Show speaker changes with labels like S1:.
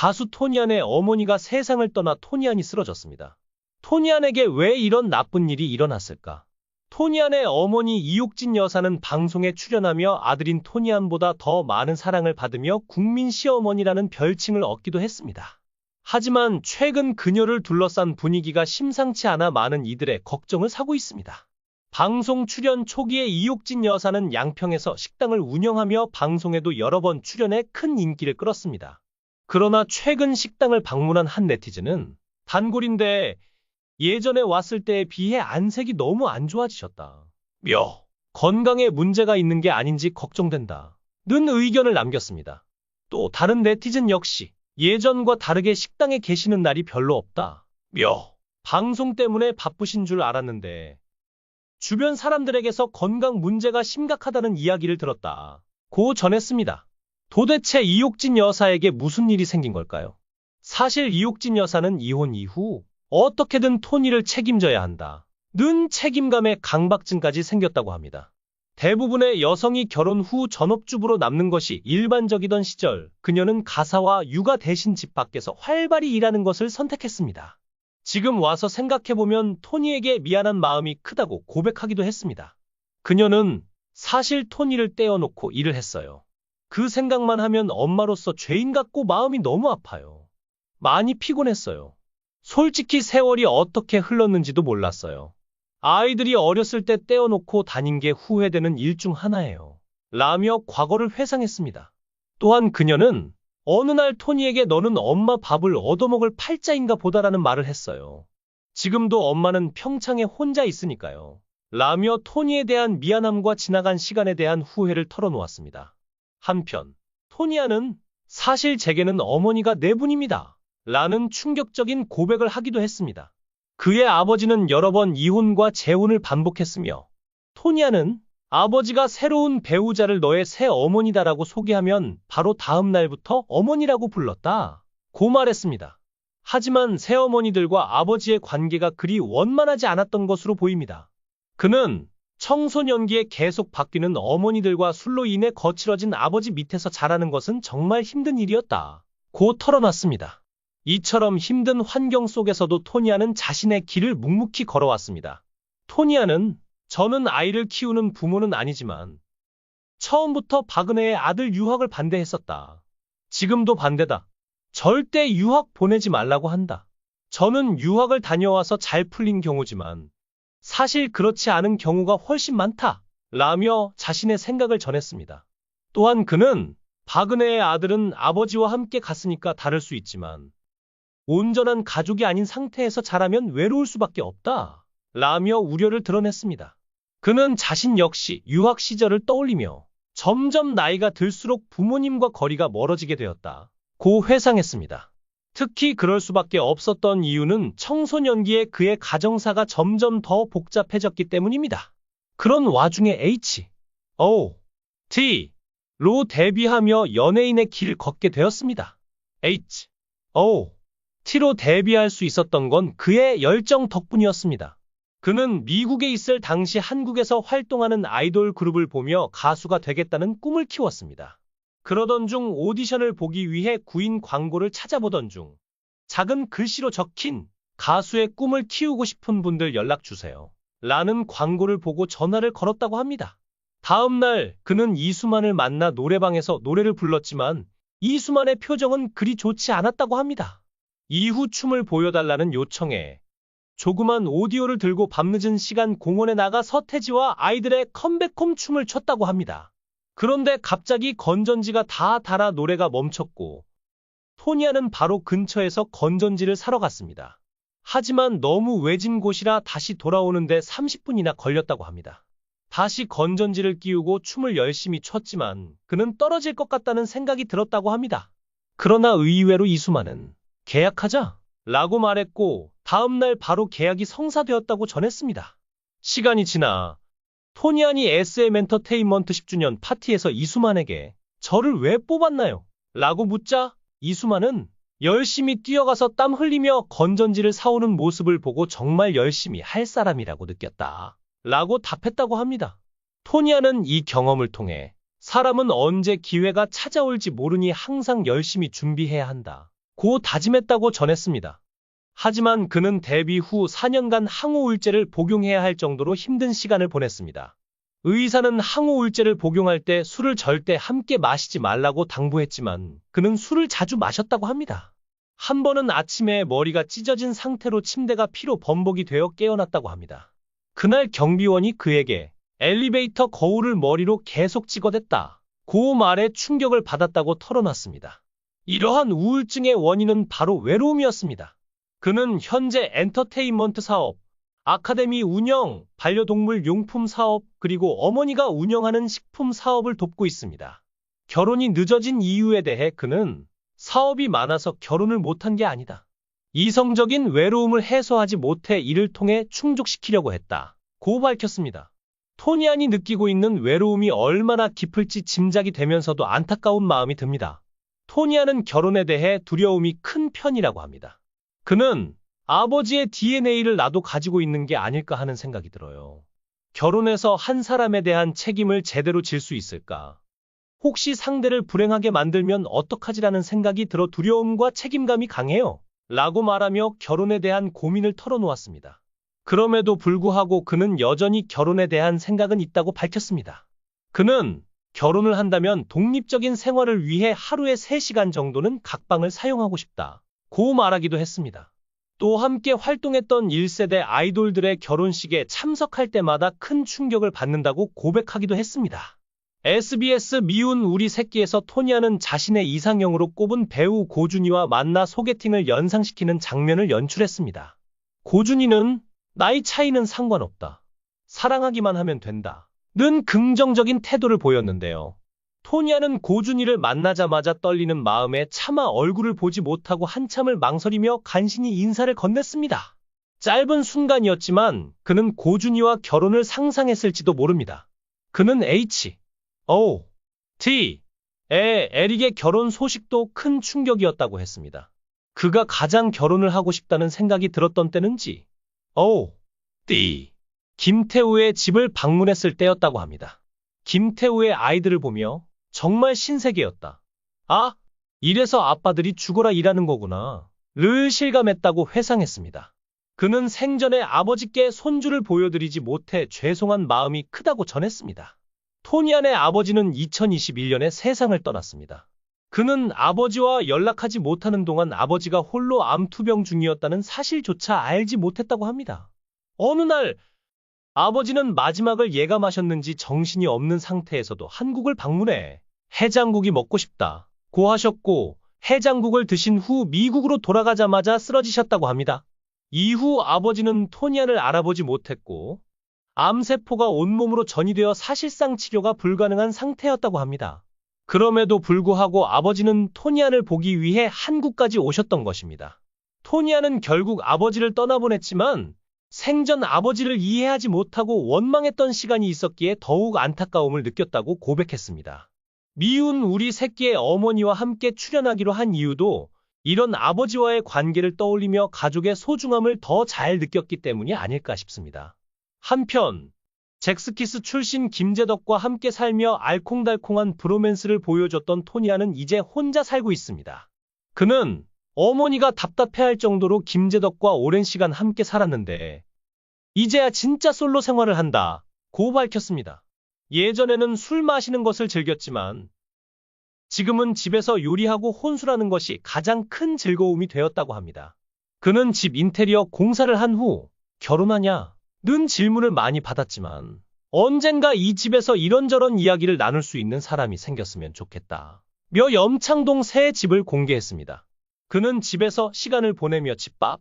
S1: 가수 토니안의 어머니가 세상을 떠나 토니안이 쓰러졌습니다. 토니안에게 왜 이런 나쁜 일이 일어났을까? 토니안의 어머니 이옥진 여사는 방송에 출연하며 아들인 토니안보다 더 많은 사랑을 받으며 국민 시어머니라는 별칭을 얻기도 했습니다. 하지만 최근 그녀를 둘러싼 분위기가 심상치 않아 많은 이들의 걱정을 사고 있습니다. 방송 출연 초기에 이옥진 여사는 양평에서 식당을 운영하며 방송에도 여러 번 출연해 큰 인기를 끌었습니다. 그러나 최근 식당을 방문한 한 네티즌은 단골인데 예전에 왔을 때에 비해 안색이 너무 안 좋아지셨다. 건강에 문제가 있는 게 아닌지 걱정된다. 는 의견을 남겼습니다. 또 다른 네티즌 역시 예전과 다르게 식당에 계시는 날이 별로 없다. 방송 때문에 바쁘신 줄 알았는데 주변 사람들에게서 건강 문제가 심각하다는 이야기를 들었다. 고 전했습니다. 도대체 이옥진 여사에게 무슨 일이 생긴 걸까요? 사실 이옥진 여사는 이혼 이후 어떻게든 토니를 책임져야 한다. 는 책임감에 강박증까지 생겼다고 합니다. 대부분의 여성이 결혼 후 전업주부로 남는 것이 일반적이던 시절, 그녀는 가사와 육아 대신 집 밖에서 활발히 일하는 것을 선택했습니다. 지금 와서 생각해보면 토니에게 미안한 마음이 크다고 고백하기도 했습니다. 그녀는 사실 토니를 떼어놓고 일을 했어요. 그 생각만 하면 엄마로서 죄인 같고 마음이 너무 아파요. 많이 피곤했어요. 솔직히 세월이 어떻게 흘렀는지도 몰랐어요. 아이들이 어렸을 때 떼어놓고 다닌 게 후회되는 일 중 하나예요. 라며 과거를 회상했습니다. 또한 그녀는 어느 날 토니에게 너는 엄마 밥을 얻어먹을 팔자인가 보다라는 말을 했어요. 지금도 엄마는 평창에 혼자 있으니까요. 라며 토니에 대한 미안함과 지나간 시간에 대한 후회를 털어놓았습니다. 한편 토니아는 사실 제게는 어머니가 네 분입니다. 라는 충격적인 고백을 하기도 했습니다. 그의 아버지는 여러 번 이혼과 재혼을 반복했으며 토니아는 아버지가 새로운 배우자를 너의 새 어머니다라고 소개하면 바로 다음 날부터 어머니라고 불렀다. 고 말했습니다. 하지만 새어머니들과 아버지의 관계가 그리 원만하지 않았던 것으로 보입니다. 그는 청소년기에 계속 바뀌는 어머니들과 술로 인해 거칠어진 아버지 밑에서 자라는 것은 정말 힘든 일이었다. 고 털어놨습니다. 이처럼 힘든 환경 속에서도 토니아는 자신의 길을 묵묵히 걸어왔습니다. 토니아는 저는 아이를 키우는 부모는 아니지만 처음부터 박은혜의 아들 유학을 반대했었다. 지금도 반대다. 절대 유학 보내지 말라고 한다. 저는 유학을 다녀와서 잘 풀린 경우지만 사실 그렇지 않은 경우가 훨씬 많다. 라며 자신의 생각을 전했습니다. 또한 그는 박은혜의 아들은 아버지와 함께 갔으니까 다를 수 있지만 온전한 가족이 아닌 상태에서 자라면 외로울 수밖에 없다. 라며 우려를 드러냈습니다. 그는 자신 역시 유학 시절을 떠올리며 점점 나이가 들수록 부모님과 거리가 멀어지게 되었다. 고 회상했습니다. 특히 그럴 수밖에 없었던 이유는 청소년기에 그의 가정사가 점점 더 복잡해졌기 때문입니다. 그런 와중에 H.O.T로 데뷔하며 연예인의 길을 걷게 되었습니다. H.O.T로 데뷔할 수 있었던 건 그의 열정 덕분이었습니다. 그는 미국에 있을 당시 한국에서 활동하는 아이돌 그룹을 보며 가수가 되겠다는 꿈을 키웠습니다. 그러던 중 오디션을 보기 위해 구인 광고를 찾아보던 중 작은 글씨로 적힌 가수의 꿈을 키우고 싶은 분들 연락주세요. 라는 광고를 보고 전화를 걸었다고 합니다. 다음 날 그는 이수만을 만나 노래방에서 노래를 불렀지만 이수만의 표정은 그리 좋지 않았다고 합니다. 이후 춤을 보여달라는 요청에 조그만 오디오를 들고 밤늦은 시간 공원에 나가 서태지와 아이들의 컴백홈 춤을 췄다고 합니다. 그런데 갑자기 건전지가 다 닳아 노래가 멈췄고 토니아는 바로 근처에서 건전지를 사러 갔습니다. 하지만 너무 외진 곳이라 다시 돌아오는데 30분이나 걸렸다고 합니다. 다시 건전지를 끼우고 춤을 열심히 췄지만 그는 떨어질 것 같다는 생각이 들었다고 합니다. 그러나 의외로 이수만은 계약하자 라고 말했고 다음날 바로 계약이 성사되었다고 전했습니다. 시간이 지나 토니안이 SM엔터테인먼트 10주년 파티에서 이수만에게 저를 왜 뽑았나요? 라고 묻자 이수만은 열심히 뛰어가서 땀 흘리며 건전지를 사오는 모습을 보고 정말 열심히 할 사람이라고 느꼈다. 라고 답했다고 합니다. 토니안은 이 경험을 통해 사람은 언제 기회가 찾아올지 모르니 항상 열심히 준비해야 한다. 고 다짐했다고 전했습니다. 하지만 그는 데뷔 후 4년간 항우울제를 복용해야 할 정도로 힘든 시간을 보냈습니다. 의사는 항우울제를 복용할 때 술을 절대 함께 마시지 말라고 당부했지만 그는 술을 자주 마셨다고 합니다. 한 번은 아침에 머리가 찢어진 상태로 침대가 피로 범벅이 되어 깨어났다고 합니다. 그날 경비원이 그에게 엘리베이터 거울을 머리로 계속 찍어댔다. 고 말에 충격을 받았다고 털어놨습니다. 이러한 우울증의 원인은 바로 외로움이었습니다. 그는 현재 엔터테인먼트 사업, 아카데미 운영, 반려동물 용품 사업, 그리고 어머니가 운영하는 식품 사업을 돕고 있습니다. 결혼이 늦어진 이유에 대해 그는 사업이 많아서 결혼을 못한 게 아니다. 이성적인 외로움을 해소하지 못해 이를 통해 충족시키려고 했다. 고 밝혔습니다. 토니안이 느끼고 있는 외로움이 얼마나 깊을지 짐작이 되면서도 안타까운 마음이 듭니다. 토니안은 결혼에 대해 두려움이 큰 편이라고 합니다. 그는 아버지의 DNA를 나도 가지고 있는 게 아닐까 하는 생각이 들어요. 결혼해서 한 사람에 대한 책임을 제대로 질 수 있을까? 혹시 상대를 불행하게 만들면 어떡하지라는 생각이 들어 두려움과 책임감이 강해요. 라고 말하며 결혼에 대한 고민을 털어놓았습니다. 그럼에도 불구하고 그는 여전히 결혼에 대한 생각은 있다고 밝혔습니다. 그는 결혼을 한다면 독립적인 생활을 위해 하루에 3시간 정도는 각방을 사용하고 싶다. 고 말하기도 했습니다. 또 함께 활동했던 1세대 아이돌들의 결혼식에 참석할 때마다 큰 충격을 받는다고 고백하기도 했습니다. SBS 미운 우리 새끼에서 토니아는 자신의 이상형으로 꼽은 배우 고준희와 만나 소개팅을 연상시키는 장면을 연출했습니다. 고준희는 나이 차이는 상관없다. 사랑하기만 하면 된다. 는 긍정적인 태도를 보였는데요. 토니아는 고준희를 만나자마자 떨리는 마음에 차마 얼굴을 보지 못하고 한참을 망설이며 간신히 인사를 건넸습니다. 짧은 순간이었지만 그는 고준희와 결혼을 상상했을지도 모릅니다. 그는 H.O.T. 에릭의 결혼 소식도 큰 충격이었다고 했습니다. 그가 가장 결혼을 하고 싶다는 생각이 들었던 때는 G.O.D. 김태우의 집을 방문했을 때였다고 합니다. 김태우의 아이들을 보며 정말 신세계였다. 아, 이래서 아빠들이 죽어라 일하는 거구나. 를 실감했다고 회상했습니다. 그는 생전에 아버지께 손주를 보여드리지 못해 죄송한 마음이 크다고 전했습니다. 토니안의 아버지는 2021년에 세상을 떠났습니다. 그는 아버지와 연락하지 못하는 동안 아버지가 홀로 암투병 중이었다는 사실조차 알지 못했다고 합니다. 어느 날 아버지는 마지막을 예감하셨는지 정신이 없는 상태에서도 한국을 방문해 해장국이 먹고 싶다 고 하셨고 해장국을 드신 후 미국으로 돌아가자마자 쓰러지셨다고 합니다. 이후 아버지는 토니안을 알아보지 못했고 암세포가 온몸으로 전이되어 사실상 치료가 불가능한 상태였다고 합니다. 그럼에도 불구하고 아버지는 토니안을 보기 위해 한국까지 오셨던 것입니다. 토니안은 결국 아버지를 떠나보냈지만 생전 아버지를 이해하지 못하고 원망했던 시간이 있었기에 더욱 안타까움을 느꼈다고 고백했습니다. 미운 우리 새끼의 어머니와 함께 출연하기로 한 이유도 이런 아버지와의 관계를 떠올리며 가족의 소중함을 더 잘 느꼈기 때문이 아닐까 싶습니다. 한편 잭스키스 출신 김재덕과 함께 살며 알콩달콩한 브로맨스를 보여줬던 토니아는 이제 혼자 살고 있습니다. 그는 어머니가 답답해할 정도로 김재덕과 오랜 시간 함께 살았는데 이제야 진짜 솔로 생활을 한다 고 밝혔습니다. 예전에는 술 마시는 것을 즐겼지만 지금은 집에서 요리하고 혼술하는 것이 가장 큰 즐거움이 되었다고 합니다. 그는 집 인테리어 공사를 한 후 결혼하냐? 는 질문을 많이 받았지만 언젠가 이 집에서 이런저런 이야기를 나눌 수 있는 사람이 생겼으면 좋겠다 며 염창동 새 집을 공개했습니다. 그는 집에서 시간을 보내며 집밥,